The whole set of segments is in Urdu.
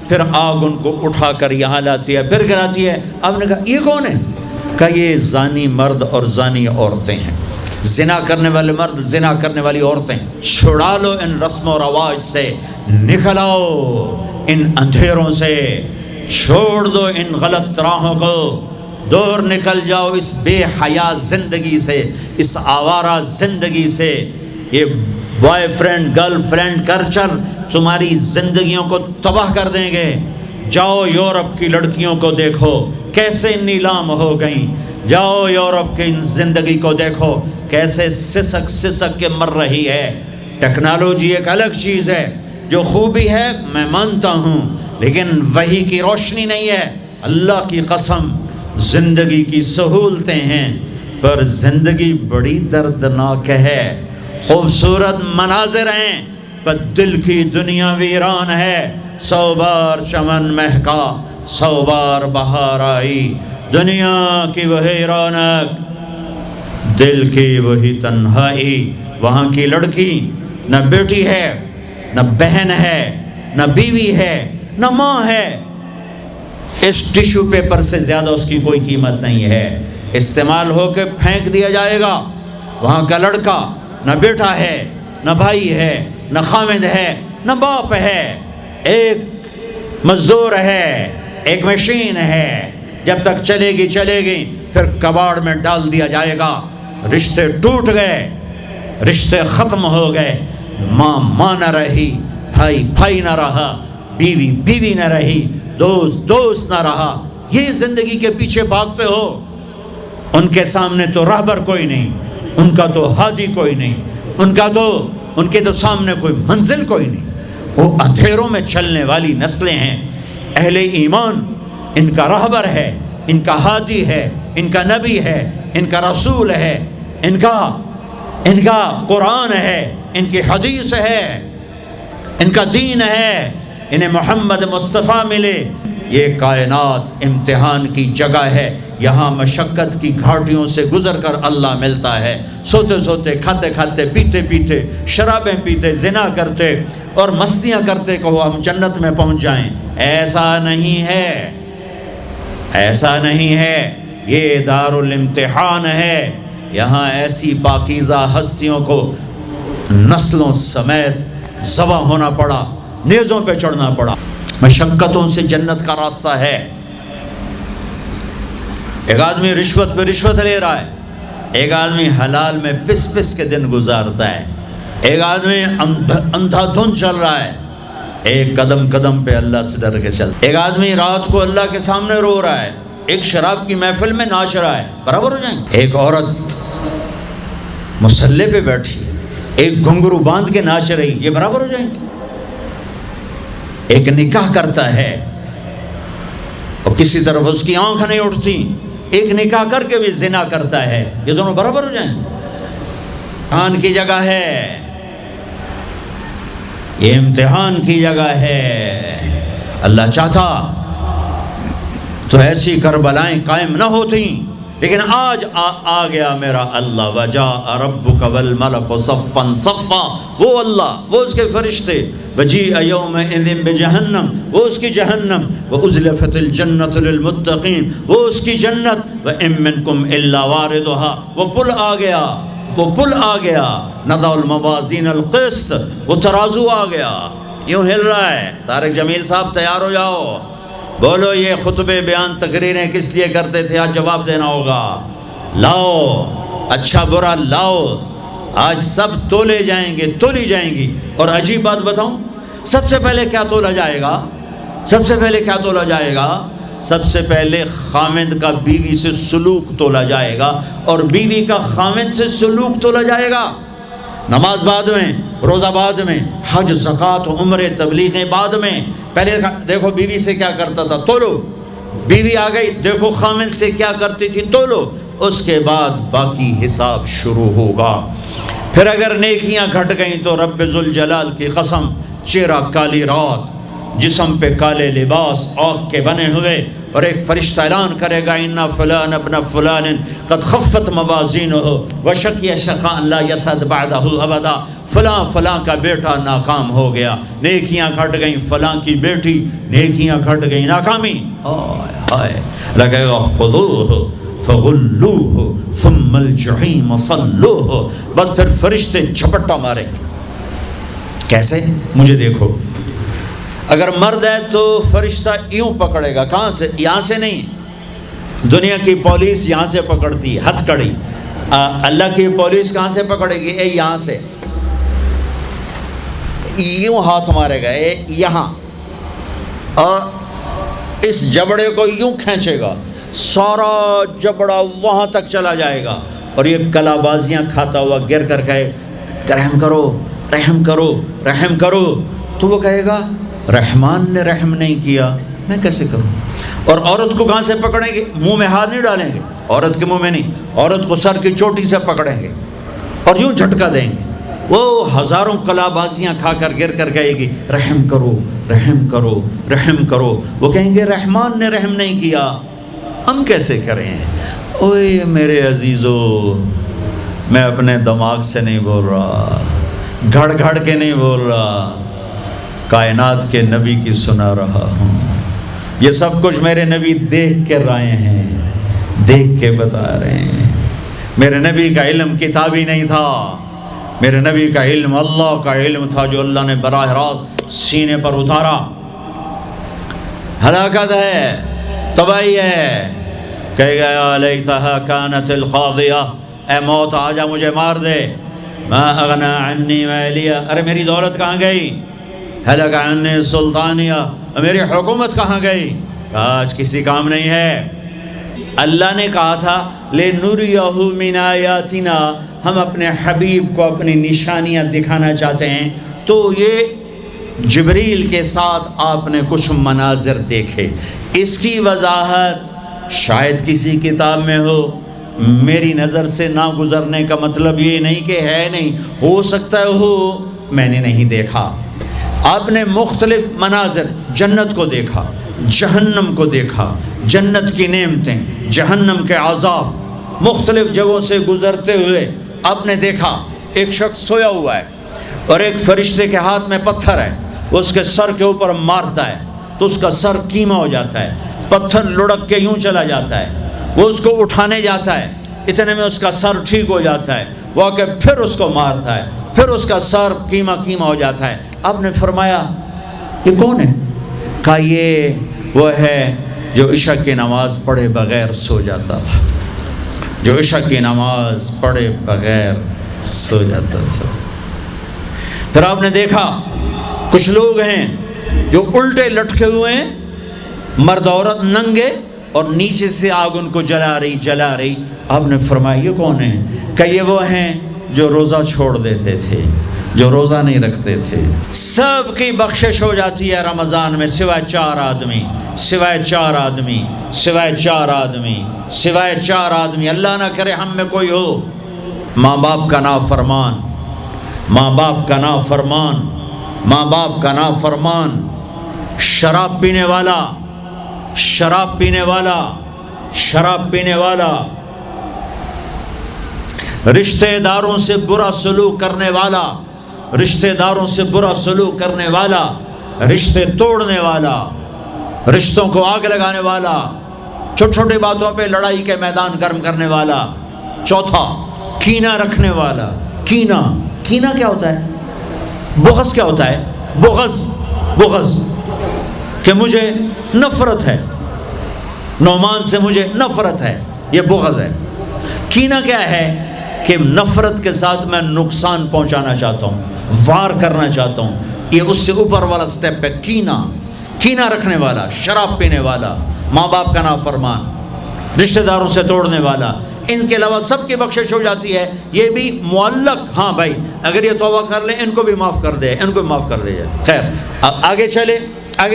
پھر آگ ان کو اٹھا کر یہاں لاتی ہے، پھر گراتی ہے۔ آپ نے کہا یہ کون ہے؟ کہا یہ زانی مرد اور زانی عورتیں ہیں، زنا کرنے والے مرد، زنا کرنے والی عورتیں۔ چھڑا لو ان رسم و رواج سے، نکل آؤ ان اندھیروں سے، چھوڑ دو ان غلط راہوں کو، دور نکل جاؤ اس بے حیا زندگی سے، اس آوارہ زندگی سے۔ یہ boy friend girl friend culture تمہاری زندگیوں کو تباہ کر دیں گے۔ جاؤ یورپ کی لڑکیوں کو دیکھو کیسے نیلام ہو گئیں، جاؤ یورپ کی ان زندگی کو دیکھو کیسے سسک سسک کے مر رہی ہے۔ ٹیکنالوجی ایک الگ چیز ہے، جو خوبی ہے میں مانتا ہوں، لیکن وحی کی روشنی نہیں ہے۔ اللہ کی قسم زندگی کی سہولتیں ہیں، پر زندگی بڑی دردناک ہے۔ خوبصورت مناظر ہیں پر دل کی دنیا ویران ہے۔ 100 بار چمن مہکا، 100 بار بہار آئی، دنیا کی وہی رونق، دل کی وہی تنہائی۔ وہاں کی لڑکی نہ بیٹی ہے، نہ بہن ہے، نہ بیوی ہے، نہ ماں ہے۔ اس ٹیشو پیپر سے زیادہ اس کی کوئی قیمت نہیں ہے، استعمال ہو کے پھینک دیا جائے گا۔ وہاں کا لڑکا نہ بیٹا ہے، نہ بھائی ہے، نہ خامد ہے، نہ باپ ہے، ایک مزدور ہے، ایک مشین ہے۔ جب تک چلے گی پھر کباڑ میں ڈال دیا جائے گا۔ رشتے ٹوٹ گئے، رشتے ختم ہو گئے، ماں نہ رہی، بھائی نہ رہا، بیوی نہ رہی، دوست نہ رہا۔ یہ زندگی کے پیچھے بھاگتے ہو۔ ان کے سامنے تو راہبر کوئی نہیں، ان کا تو ہادی کوئی نہیں، ان کے تو سامنے کوئی منزل کوئی نہیں۔ وہ اندھیروں میں چلنے والی نسلیں ہیں۔ اہل ایمان ان کا راہبر ہے، ان کا ہادی ہے، ان کا نبی ہے، ان کا رسول ہے، ان کا قرآن ہے، ان کی حدیث ہے، ان کا دین ہے، انہیں محمد مصطفیٰ ملے۔ یہ کائنات امتحان کی جگہ ہے، یہاں مشقت کی گھاٹیوں سے گزر کر اللہ ملتا ہے۔ سوتے سوتے، کھاتے کھاتے، پیتے پیتے، شرابیں پیتے، زنا کرتے اور مستیاں کرتے کہو ہم جنت میں پہنچ جائیں، ایسا نہیں ہے، ایسا نہیں ہے۔ یہ دار الامتحان ہے، یہاں ایسی پاکیزہ ہستیوں کو نسلوں سمیت ذبح ہونا پڑا، نیزوں پہ چڑھنا پڑا۔ مشقتوں سے جنت کا راستہ ہے۔ ایک آدمی رشوت پہ رشوت لے رہا ہے، ایک آدمی حلال میں پس کے دن گزارتا ہے، ایک آدمی اندھا دھن چل رہا ہے، ایک قدم پہ اللہ سے ڈر کے چلتا ہے، ایک آدمی رات کو اللہ کے سامنے رو رہا ہے، ایک شراب کی محفل میں ناچ رہا ہے، برابر ہو جائیں گے؟ ایک عورت مصلی پہ بیٹھی، ایک گھنگرو باندھ کے ناچ رہی، یہ برابر ہو جائیں گے؟ ایک نکاح کرتا ہے اور کسی طرف اس کی آنکھ نہیں اٹھتی، ایک نکاح کر کے بھی زنا کرتا ہے، یہ دونوں برابر ہو جائیں؟ امتحان کی جگہ ہے، یہ امتحان کی جگہ ہے۔ اللہ چاہتا تو ایسی کربلائیں قائم نہ ہوتی، لیکن آج آ گیا میرا اللہ۔ وجاء ربک والملک صفا صفا، وہ اللہ، وہ اس کے فرشتے، وجیء یومئذ بجہنم، وہ اس کی جہنم، وازلفت الجنۃ للمتقین، وہ اس کی جنت، وان منکم الا واردها، وہ پل آ گیا، وہ پل آ گیا، نضع الموازین القسط، وہ ترازو آ گیا، یوں ہل رہا ہے۔ طارق جمیل صاحب تیار ہو جاؤ، بولو یہ خطبے بیان تقریریں کس لیے کرتے تھے، آج جواب دینا ہوگا۔ لاؤ اچھا برا لاؤ، آج سب تولی جائیں گی۔ اور عجیب بات بتاؤں، سب سے پہلے کیا تولا جائے گا؟ سب سے پہلے خامند کا بیوی سے سلوک تولا جائے گا، اور بیوی کا خامند سے سلوک تولا جائے گا۔ نماز بعد میں، روزہ بعد میں، حج زکوٰۃ عمرے تبلیغیں بعد میں۔ پہلے دیکھو بیوی سے کیا کرتا تھا، تولو، بیوی آ گئی، دیکھو خامند سے کیا کرتی تھی، تولو، اس کے بعد باقی حساب شروع ہوگا۔ پھر اگر نیکیاں گھٹ گئیں تو رب ذوالجلال کی قسم، چہرہ کالی رات، جسم پہ کالے لباس آگ کے بنے ہوئے، اور ایک فرشتہ اعلان کرے گا اِنَّ فُلَانَ ابْنَ فُلَانٍ قَدْ خَفَّتْ مَوَازِينُهُ وَشَقِيَ شَقَاءً لَا يَسْعَدُ بَعْدَهُ أَبَدًا، فلاں فلاں کا بیٹا ناکام ہو گیا، نیکیاں گھٹ گئیں، فلاں کی بیٹی نیکیاں گھٹ گئیں، ناکامی ہائے لگے گا خُذُوهُ فَغُلُّوهُ ثُمَّ الْجَحِيمَ صَلُّوهُ، بس پھر فرشتے جھپٹا مارے. کیسے؟ مجھے دیکھو، اگر مرد ہے تو فرشتہ یوں پکڑے گا، کہاں سے؟ یہاں سے نہیں، دنیا کی پولیس یہاں سے پکڑتی ہے ہتھ کڑی، اللہ کی پولیس کہاں سے پکڑے گی؟ یہاں سے یوں ہاتھ مارے گا یہاں، اور اس جبڑے کو یوں کھینچے گا، سارا جبڑا وہاں تک چلا جائے گا، اور یہ کلا بازیاں کھاتا ہوا گر کر کہے رحم کرو رحم کرو رحم کرو، تو وہ کہے گا رحمان نے رحم نہیں کیا، میں کیسے کروں؟ اور عورت کو کہاں سے پکڑیں گے؟ منہ میں ہاتھ نہیں ڈالیں گے، عورت کے منہ میں نہیں، عورت کو سر کی چوٹی سے پکڑیں گے اور یوں جھٹکا دیں گے، وہ ہزاروں کلا بازیاں کھا کر گر کر کہے گی رحم کرو رحم کرو رحم کرو، وہ کہیں گے رحمان نے رحم نہیں کیا، ہم کیسے کریں؟ اوئے میرے عزیزو، میں اپنے دماغ سے نہیں بول رہا، گھڑ گھڑ کے نہیں بول رہا، کائنات کے نبی کی سنا رہا ہوں. یہ سب کچھ میرے نبی دیکھ کے رائے ہیں، دیکھ کے بتا رہے ہیں. میرے نبی کا علم کتابی نہیں تھا، میرے نبی کا علم اللہ کا علم تھا جو اللہ نے براہ راست سینے پر اتارا. ہلاکت ہے، تباہی ہے، کہے گا یا لیتہا کانت القاضیہ، اے موت آجا مجھے مار دے. ما اغنی عنی مالیہ، ارے میری دولت کہاں گئی؟ ہلک عنی سلطانیہ، میری حکومت کہاں گئی؟ آج کسی کام نہیں ہے. اللہ نے کہا تھا لِنُرِيَهُ مِنْ آیَاتِنَا، ہم اپنے حبیب کو اپنی نشانیاں دکھانا چاہتے ہیں. تو یہ جبریل کے ساتھ آپ نے کچھ مناظر دیکھے، اس کی وضاحت شاید کسی کتاب میں ہو، میری نظر سے نہ گزرنے کا مطلب یہ نہیں کہ ہے نہیں، ہو سکتا ہے ہو، میں نے نہیں دیکھا. آپ نے مختلف مناظر، جنت کو دیکھا، جہنم کو دیکھا، جنت کی نعمتیں، جہنم کے عذاب، مختلف جگہوں سے گزرتے ہوئے آپ نے دیکھا. ایک شخص سویا ہوا ہے اور ایک فرشتے کے ہاتھ میں پتھر ہے، وہ اس کے سر کے اوپر مارتا ہے تو اس کا سر کیما ہو جاتا ہے، پتھر لڑک کے یوں چلا جاتا ہے، وہ اس کو اٹھانے جاتا ہے، اتنے میں اس کا سر ٹھیک ہو جاتا ہے، وہ آ کے پھر اس کو مارتا ہے، پھر اس کا سر کیما کیما ہو جاتا ہے. آپ نے فرمایا یہ کون ہے؟ کہا یہ وہ ہے جو عشاء کی نماز پڑھے بغیر سو جاتا تھا، جو عشاء کی نماز پڑھے بغیر سو جاتا تھا. پھر آپ نے دیکھا کچھ لوگ ہیں جو الٹے لٹکے ہوئے ہیں، مرد عورت ننگے، اور نیچے سے آگ ان کو جلا رہی. آپ نے فرمایا یہ کون ہیں؟ کہ یہ وہ ہیں جو روزہ چھوڑ دیتے تھے، جو روزہ نہیں رکھتے تھے. سب کی بخشش ہو جاتی ہے رمضان میں سوائے 4 آدمی، سوائے 4 آدمی، سوائے 4 آدمی، سوائے 4 آدمی. اللہ نہ کرے ہم میں کوئی ہو ماں باپ کا نافرمان، ماں باپ کا نافرمان، ماں باپ کا نافرمان، شراب پینے والا، شراب پینے والا، شراب پینے والا، رشتہ داروں سے برا سلوک کرنے والا، رشتہ داروں سے برا سلوک کرنے والا، رشتے توڑنے والا، رشتوں کو آگ لگانے والا، چھوٹی چھوٹی باتوں پہ لڑائی کے میدان گرم کرنے والا. چوتھا کینہ رکھنے والا. کینہ، کینہ کیا ہوتا ہے؟ بغض کیا ہوتا ہے؟ بغض کہ مجھے نفرت ہے، نعمان سے مجھے نفرت ہے، یہ بغض ہے. کینہ کیا ہے؟ کہ نفرت کے ساتھ میں نقصان پہنچانا چاہتا ہوں، وار کرنا چاہتا ہوں. یہ اس سے اوپر والا سٹیپ ہے کینہ. کینہ رکھنے والا، شراب پینے والا، ماں باپ کا نافرمان، رشتہ داروں سے توڑنے والا. ان کے علاوہ سب کی بخشش ہو جاتی ہے. یہ بھی معلق، ہاں بھائی اگر یہ توبہ کر لیں ان کو بھی معاف کر دے، ان کو بھی معاف کر دے جائے. خیر اب آگے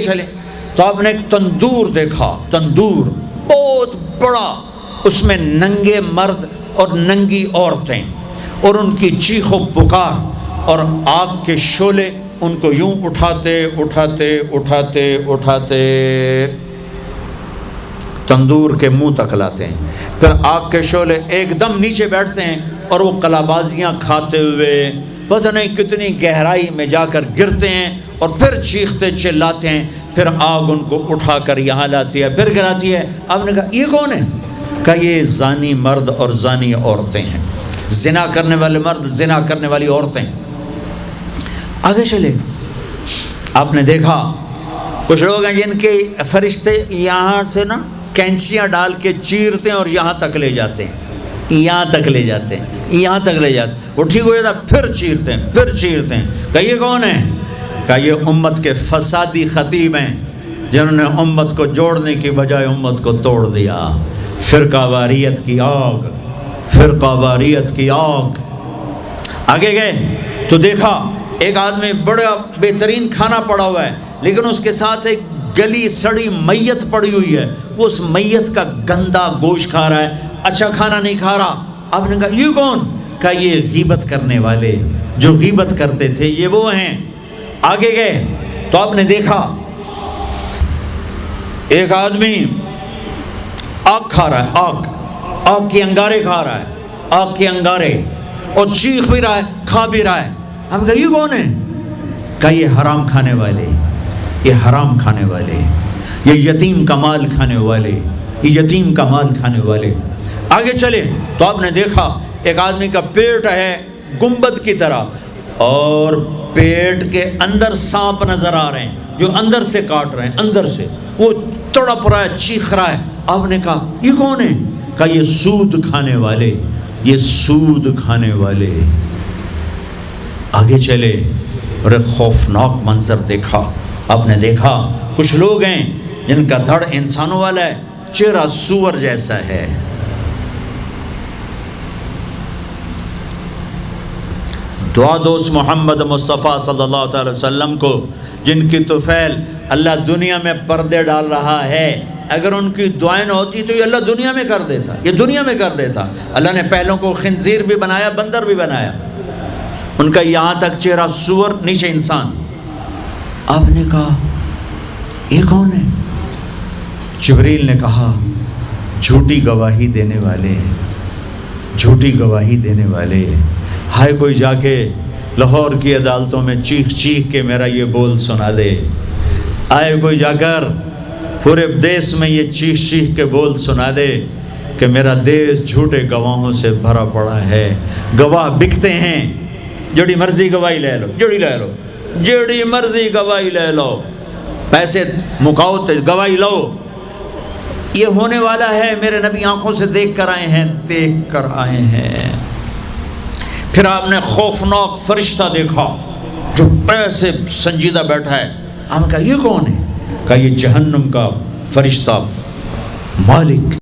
چلے تو آپ نے ایک تندور دیکھا، تندور بہت بڑا، اس میں ننگے مرد اور ننگی عورتیں، اور ان کی چیخ و پکار، اور آگ کے شعلے ان کو یوں اٹھاتے اٹھاتے اٹھاتے اٹھاتے تندور کے منہ تک لاتے ہیں، پھر آگ کے شعلے ایک دم نیچے بیٹھتے ہیں اور وہ کلابازیاں کھاتے ہوئے پتہ نہیں کتنی گہرائی میں جا کر گرتے ہیں اور پھر چیختے چلاتے ہیں، پھر آگ ان کو اٹھا کر یہاں لاتی ہے، پھر گراتی ہے۔ آپ نے کہا یہ کون ہے؟ کہا یہ زانی مرد اور زانی عورتیں ہیں، زنا کرنے والے مرد، زنا کرنے والی عورتیں۔ آگے چلے، آپ نے دیکھا کچھ لوگ ہیں جن کے فرشتے یہاں سے نا کینچیاں ڈال کے چیرتے ہیں اور یہاں تک لے جاتے ہیں، یہاں تک لے جاتے ہیں، یہاں تک لے جاتے ہیں، وہ ٹھیک ہو جاتا پھر چیرتے ہیں، پھر چیرتے ہیں۔ کہ یہ کون ہے؟ کہ یہ امت کے فسادی خطیب ہیں جنہوں نے امت کو جوڑنے کی بجائے امت کو توڑ دیا۔ فرقہ واریت کی آگ، فرقہ واریت کی آگ۔ آگے گئے تو دیکھا ایک آدمی بڑا بہترین کھانا پڑا ہوا ہے، لیکن اس کے ساتھ ایک گلی سڑی میت پڑی ہوئی ہے، وہ اس میت کا گندا گوشت کھا رہا ہے، اچھا کھانا نہیں کھا رہا۔ آپ نے کہا یہ کون؟ کہا یہ غیبت کرنے والے، جو غیبت کرتے تھے یہ وہ ہیں۔ آگے گئے تو آپ نے دیکھا ایک آدمی آگ کھا رہا ہے، آگ کے انگارے کھا رہا ہے، آگ کے انگارے، اور چیخ بھی رہا ہے، کھا بھی رہا ہے۔ ہم کہا یہ کون ہے؟ کہا یہ حرام کھانے والے، یہ حرام کھانے والے، یہ یتیم کا مال کھانے والے، یہ یتیم کا مال کھانے والے۔ آگے چلے تو آپ نے دیکھا ایک آدمی کا پیٹ ہے گنبد کی طرح، اور پیٹ کے اندر سانپ نظر آ رہے ہیں جو اندر سے کاٹ رہے ہیں، اندر سے وہ تڑپ رہا ہے، چیخ رہا ہے۔ آپ نے کہا یہ کون ہے؟ کہا یہ سود کھانے والے، یہ سود کھانے والے۔ آگے چلے اور ایک خوفناک منظر دیکھا۔ آپ نے دیکھا کچھ لوگ ہیں جن کا دھڑ انسانوں والا ہے، چہرہ سور جیسا ہے۔ دعا دوست محمد مصطفیٰ صلی اللہ تعالی وسلم کو، جن کی طفیل اللہ دنیا میں پردے ڈال رہا ہے، اگر ان کی دعائیں نہ ہوتی تو یہ اللہ دنیا میں کر دیتا، یہ دنیا میں کر دیتا۔ اللہ نے پہلوں کو خنزیر بھی بنایا، بندر بھی بنایا، ان کا یہاں تک چہرہ سور، نیچے انسان۔ آپ نے کہا یہ کون ہے؟ جبریل نے کہا جھوٹی گواہی دینے والے، جھوٹی گواہی دینے والے۔ ہائے کوئی جا کے لاہور کی عدالتوں میں چیخ چیخ کے میرا یہ بول سنا دے، آئے کوئی جا کر پورے دیس میں یہ چیخ چیخ کے بول سنا دے کہ میرا دیس جھوٹے گواہوں سے بھرا پڑا ہے، گواہ بکتے ہیں، جڑی مرضی گواہی لے لو، جڑی مرضی گواہی لے لو، پیسے مکاؤ گواہی لو۔ یہ ہونے والا ہے، میرے نبی آنکھوں سے دیکھ کر آئے ہیں، دیکھ کر آئے ہیں۔ پھر آپ نے خوفناک فرشتہ دیکھا جو ایسے سنجیدہ بیٹھا ہے۔ ہم کہا یہ کون ہے؟ کہا یہ جہنم کا فرشتہ مالک